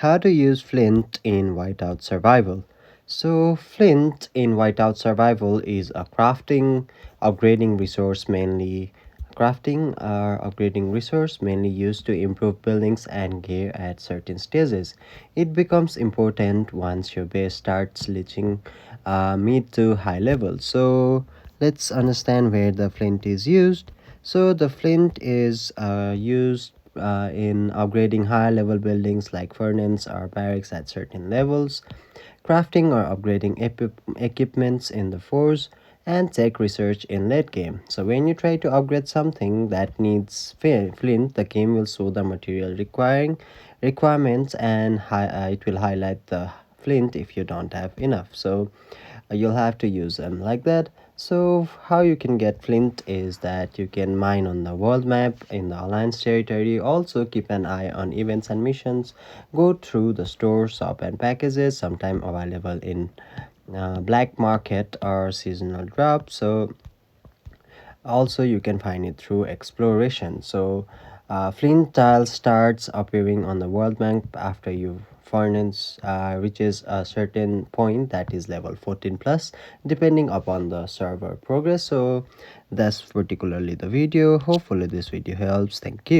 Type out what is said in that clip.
How to use Flint in Whiteout Survival. So Flint in Whiteout Survival is a upgrading resource mainly used to improve buildings and gear at certain stages. It becomes important once your base starts reaching mid to high levels. So let's understand where the Flint is used. So the Flint is used in upgrading higher level buildings like furnaces or barracks at certain levels, crafting or upgrading equipments in the force, and tech research in late game. So when you try to upgrade something that needs flint, the game will show the material requiring requirements and it will highlight the flint if you don't have enough. So you'll have to use them like that. So how you can get flint is that you can mine on the world map in the alliance territory. Also keep an eye on events and missions. Go through the store, shop and packages, sometime available in black market or seasonal drop. So also you can find it through exploration. So flint tile starts appearing on the world map after you furnace reaches a certain point, that is level 14 plus, depending upon the server progress. So that's particularly the video. Hopefully this video helps. Thank you.